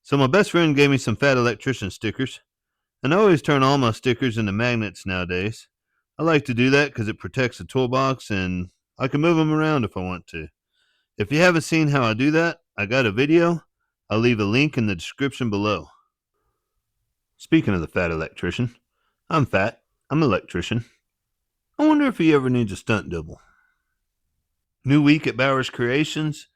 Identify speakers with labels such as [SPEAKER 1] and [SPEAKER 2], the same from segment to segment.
[SPEAKER 1] So my best friend gave me some fat electrician stickers, and I always turn all my stickers into magnets nowadays. I like to do that because it protects the toolbox and I can move them around if I want to. If you haven't seen how I do that, I got a video. I'll leave a link in the description below. Speaking of the fat electrician, I'm fat. I'm an electrician. I wonder if he ever needs a stunt double. New week at Bowers Creations.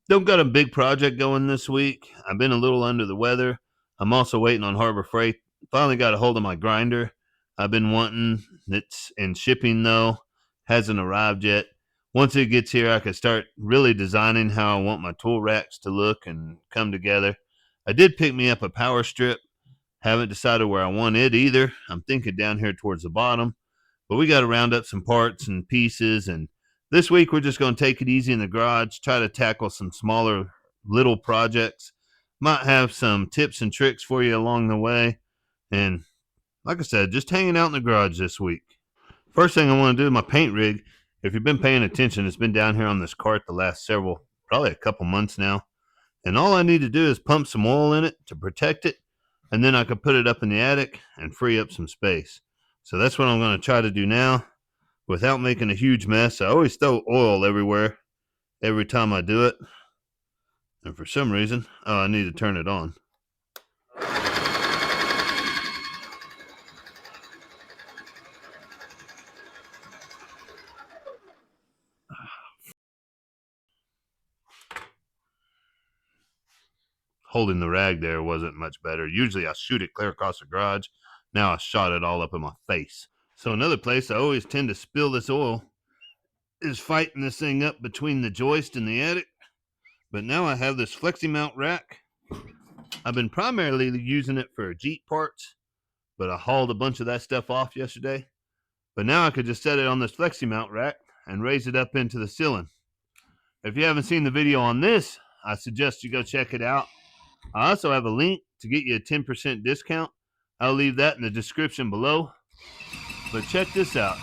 [SPEAKER 1] Don't got a big project going this week. I've been a little under the weather. I'm also waiting on Harbor Freight. Finally got a hold of my grinder. I've been wanting. It's in shipping though. Hasn't arrived yet. Once it gets here, I can start really designing how I want my tool racks to look and come together. I did pick me up a power strip. Haven't decided where I want it either. I'm thinking down here towards the bottom. But we got to round up some parts and pieces. And this week, we're just going to take it easy in the garage, try to tackle some smaller little projects. Might have some tips and tricks for you along the way. And like I said, just hanging out in the garage this week. First thing I want to do is my paint rig. If you've been paying attention, it's been down here on this cart the last probably a couple months now. And all I need to do is pump some oil in it to protect it, and then I can put it up in the attic and free up some space. So that's what I'm going to try to do now without making a huge mess. I always throw oil everywhere every time I do it. And for some reason, I need to turn it on. Holding the rag there wasn't much better. Usually I shoot it clear across the garage. Now I shot it all up in my face. So another place I always tend to spill this oil is fighting this thing up between the joist and the attic. But now I have this flexi mount rack. I've been primarily using it for Jeep parts, but I hauled a bunch of that stuff off yesterday. But now I could just set it on this flexi mount rack and raise it up into the ceiling. If you haven't seen the video on this, I suggest you go check it out. I also have a link to get you a 10% discount. I'll leave that in the description below. But check this out.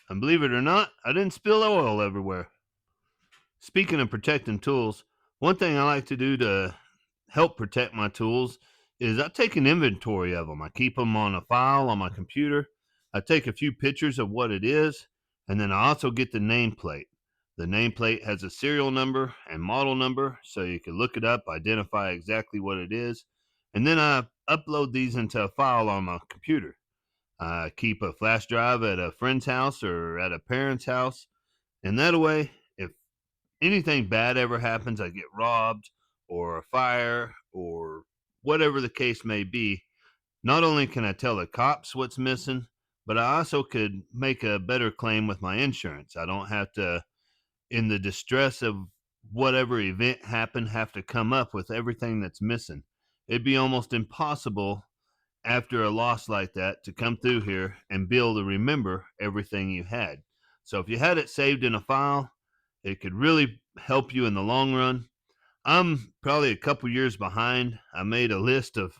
[SPEAKER 1] And believe it or not, I didn't spill oil everywhere. Speaking of protecting tools, one thing I like to do to help protect my tools is I take an inventory of them. I keep them on a file on my computer. I take a few pictures of what it is, and then I also get the nameplate. The nameplate has a serial number and model number, so you can look it up, identify exactly what it is, and then I upload these into a file on my computer. I keep a flash drive at a friend's house or at a parent's house, and that way, if anything bad ever happens, I get robbed or a fire or whatever the case may be, not only can I tell the cops what's missing, but I also could make a better claim with my insurance. I don't have to, in the distress of whatever event happened, have to come up with everything that's missing. It'd be almost impossible after a loss like that to come through here and be able to remember everything you had. So if you had it saved in a file, it could really help you in the long run. I'm probably a couple years behind. I made a list of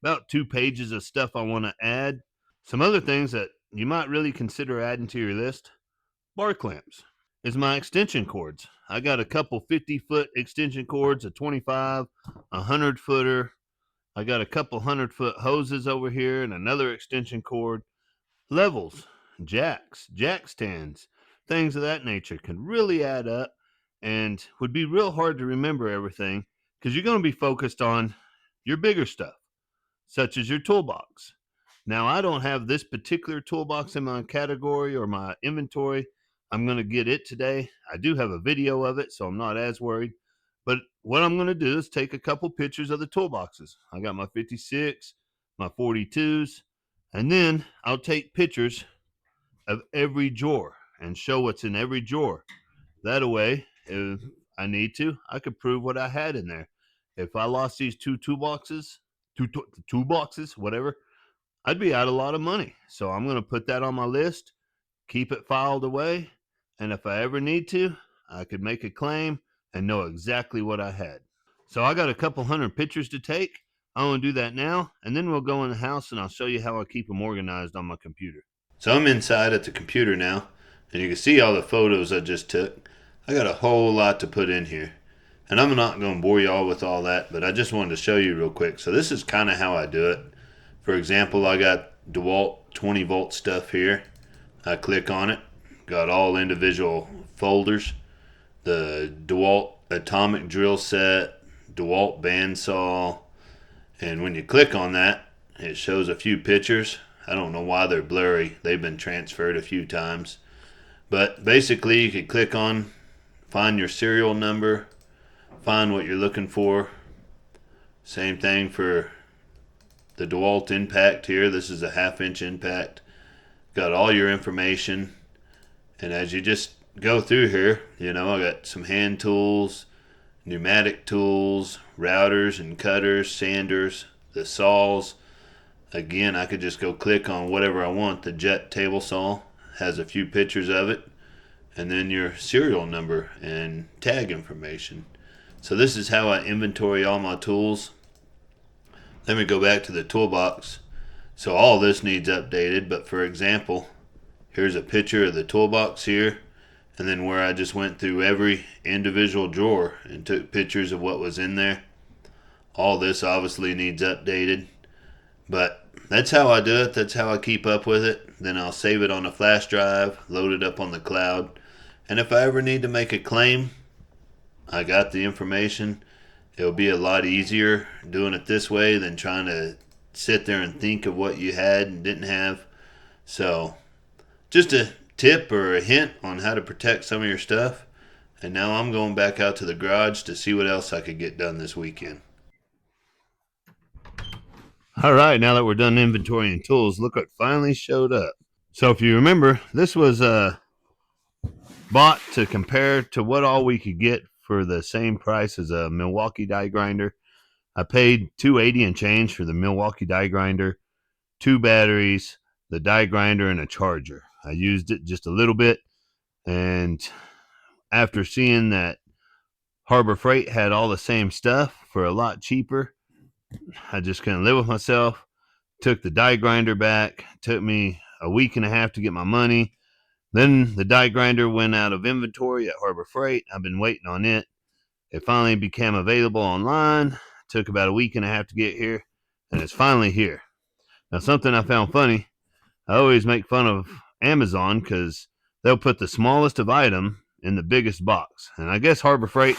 [SPEAKER 1] about 2 pages of stuff I want to add. Some other things that you might really consider adding to your list: bar clamps is my extension cords. I got a couple 50-foot extension cords, a 25, a 100-footer. I got a couple 100-foot hoses over here and another extension cord. Levels, jack stands, things of that nature can really add up and would be real hard to remember everything because you're going to be focused on your bigger stuff, such as your toolbox. Now, I don't have this particular toolbox in my category or my inventory. I'm going to get it today. I do have a video of it, so I'm not as worried. But what I'm going to do is take a couple pictures of the toolboxes. I got my 56, my 42s, and then I'll take pictures of every drawer and show what's in every drawer. That way, if I need to, I could prove what I had in there. If I lost these two toolboxes, whatever, I'd be out a lot of money. So I'm going to put that on my list, keep it filed away, and if I ever need to, I could make a claim and know exactly what I had. So I got a couple hundred pictures to take. I want to do that now, and then we'll go in the house and I'll show you how I keep them organized on my computer. So I'm inside at the computer now, And you can see all the photos I just took. I got a whole lot to put in here. And I'm not going to bore you all with all that, but I just wanted to show you real quick. So this is kind of how I do it. For example, I got DeWalt 20 volt stuff here. I click on it. Got all individual folders. The DeWalt atomic drill set, DeWalt bandsaw. And when you click on that, it shows a few pictures. I don't know why they're blurry. They've been transferred a few times. But basically, you could click on, find your serial number, find what you're looking for. Same thing for the DeWalt impact here. This is a 1/2 inch impact. Got all your information. And as you just go through here, I got some hand tools, pneumatic tools, routers and cutters, sanders, the saws. Again, I could just go click on whatever I want. The jet table saw has a few pictures of it, and then your serial number and tag information. So this is how I inventory all my tools. Let me go back to the toolbox. So all this needs updated, but for example, here's a picture of the toolbox here, and then where I just went through every individual drawer and took pictures of what was in there. All this obviously needs updated, but that's how I do it. That's how I keep up with it. Then I'll save it on a flash drive, load it up on the cloud, and if I ever need to make a claim, I got the information. It'll be a lot easier doing it this way than trying to sit there and think of what you had and didn't have. So just a tip or a hint on how to protect some of your stuff. And now I'm going back out to the garage to see what else I could get done this weekend. All right, now that we're done inventorying tools, look what finally showed up. So if you remember, this was bought to compare to what all we could get for the same price as a Milwaukee die grinder. I paid $280 and change for the Milwaukee die grinder, 2 batteries, the die grinder, and a charger. I used it just a little bit, and after seeing that Harbor Freight had all the same stuff for a lot cheaper, I just couldn't live with myself. Took the die grinder back. Took me a week and a half to get my money. Then the die grinder went out of inventory at Harbor Freight. I've been waiting on it. It finally became available online. Took about a week and a half to get here, and it's finally here. Now, something I found funny, I always make fun of Amazon because they'll put the smallest of item in the biggest box. And I guess Harbor Freight,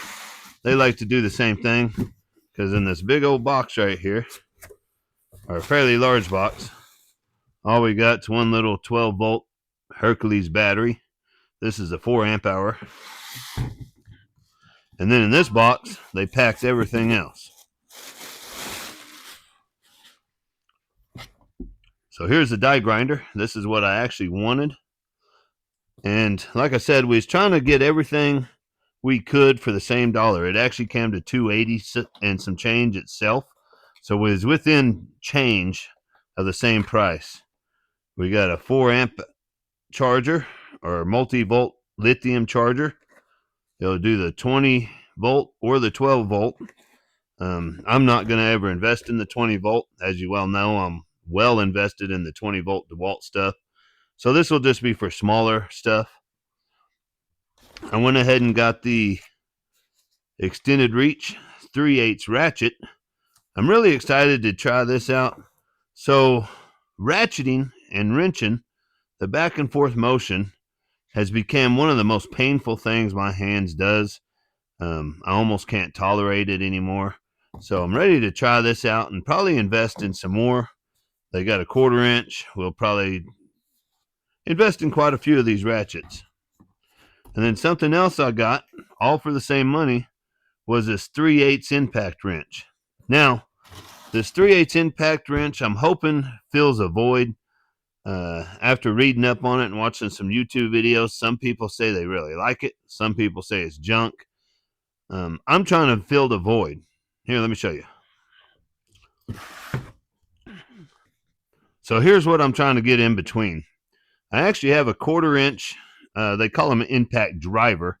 [SPEAKER 1] they like to do the same thing, because in this big old box right here, or a fairly large box, all we got is one little 12 volt Hercules battery. This is a 4 amp hour. And then in this box, they packed everything else. So here's the die grinder. This is what I actually wanted. And like I said, we was trying to get everything we could for the same dollar. It actually came to $280 and some change itself. So it was within change of the same price. We got a 4 amp charger, or multi-volt lithium charger. It'll do the 20 volt or the 12 volt. I'm not going to ever invest in the 20 volt. As you well know, I'm well invested in the 20 volt DeWalt stuff. So this will just be for smaller stuff. I went ahead and got the extended reach 3/8 ratchet. I'm really excited to try this out. So ratcheting and wrenching, the back and forth motion has become one of the most painful things my hands does. I almost can't tolerate it anymore. So I'm ready to try this out and probably invest in some more. They got a 1/4 inch. We'll probably invest in quite a few of these ratchets. And then something else I got, all for the same money, was this 3/8 impact wrench. Now, this 3/8 impact wrench, I'm hoping fills a void. After reading up on it and watching some YouTube videos, some people say they really like it. Some people say it's junk. I'm trying to fill the void. Here, let me show you. So here's what I'm trying to get in between. I actually have a 1/4 inch, they call them an impact driver.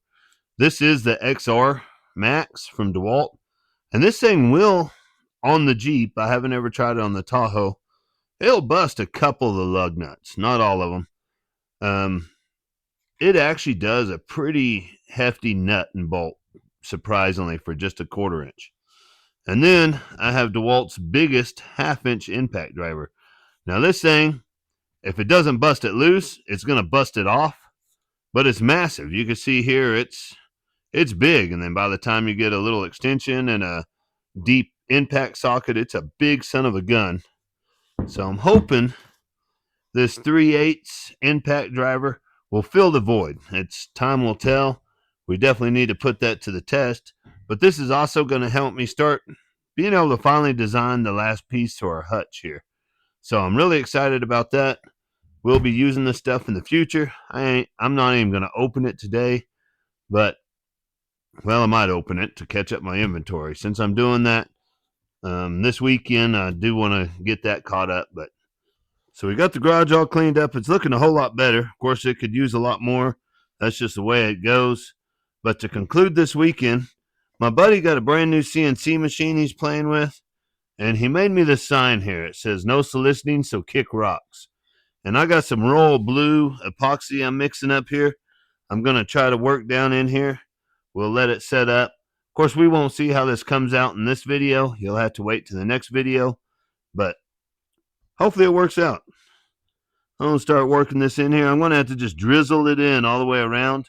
[SPEAKER 1] This is the XR Max from DeWalt. And this thing will, on the Jeep, I haven't ever tried it on the Tahoe, it'll bust a couple of the lug nuts, not all of them. it actually does a pretty hefty nut and bolt, surprisingly, for just a 1/4 inch. And then I have DeWalt's biggest 1/2 inch impact driver. Now this thing, if it doesn't bust it loose, it's gonna bust it off. But it's massive. You can see here it's big, and then by the time you get a little extension and a deep impact socket, it's a big son of a gun. So I'm hoping this 3/8 impact driver will fill the void. It's time will tell. We definitely need to put that to the test. But this is also going to help me start being able to finally design the last piece to our hutch here. So I'm really excited about that. We'll be using this stuff in the future. I'm not even going to open it today, but well, I might open it to catch up my inventory. Since I'm doing that this weekend, I do want to get that caught up. But so we got the garage all cleaned up. It's looking a whole lot better. Of course, it could use a lot more. That's just the way it goes. But to conclude this weekend, my buddy got a brand new CNC machine he's playing with, and he made me this sign here. It says, "No soliciting, so kick rocks." And I got some royal blue epoxy I'm mixing up here. I'm going to try to work down in here. We'll let it set up. Of course, we won't see how this comes out in this video. You'll have to wait to the next video. But hopefully it works out. I'm going to start working this in here. I'm going to have to just drizzle it in all the way around.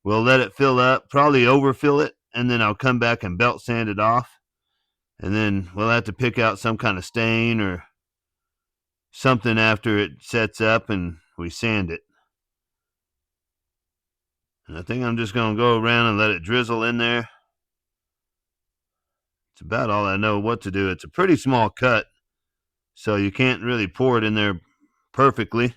[SPEAKER 1] We'll let it fill up, probably overfill it, and then I'll come back and belt sand it off. And then we'll have to pick out some kind of stain or something after it sets up and we sand it. And I think I'm just going to go around and let it drizzle in there. It's about all I know what to do. It's a pretty small cut, so you can't really pour it in there perfectly.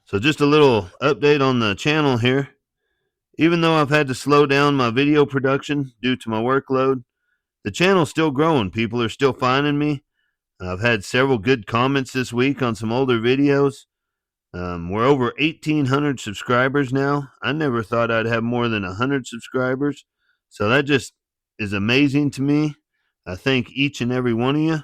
[SPEAKER 1] So just a little update on the channel here. Even though I've had to slow down my video production due to my workload, the channel's still growing. People are still finding me. I've had several good comments this week on some older videos. We're over 1,800 subscribers now. I never thought I'd have more than 100 subscribers. So that just is amazing to me. I thank each and every one of you.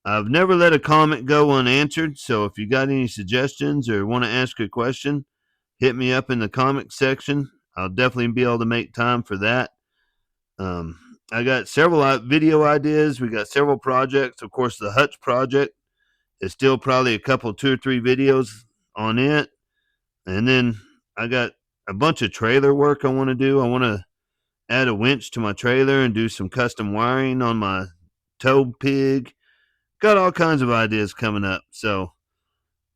[SPEAKER 1] I've never let a comment go unanswered. So if you got any suggestions or want to ask a question, hit me up in the comment section. I'll definitely be able to make time for that. I got several video ideas. We got several projects. Of course, the hutch project is still probably a couple, 2 or 3 videos on it. And then I got a bunch of trailer work I want to do. I want to add a winch to my trailer and do some custom wiring on my tow pig. Got all kinds of ideas coming up. So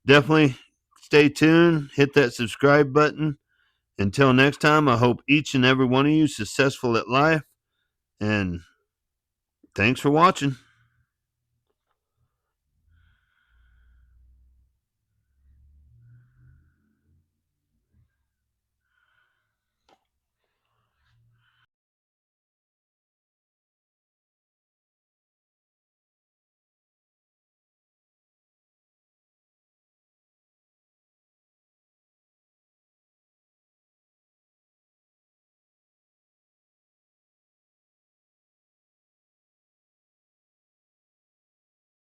[SPEAKER 1] definitely stay tuned. Hit that subscribe button. Until next time, I hope each and every one of you is successful at life. And thanks for watching.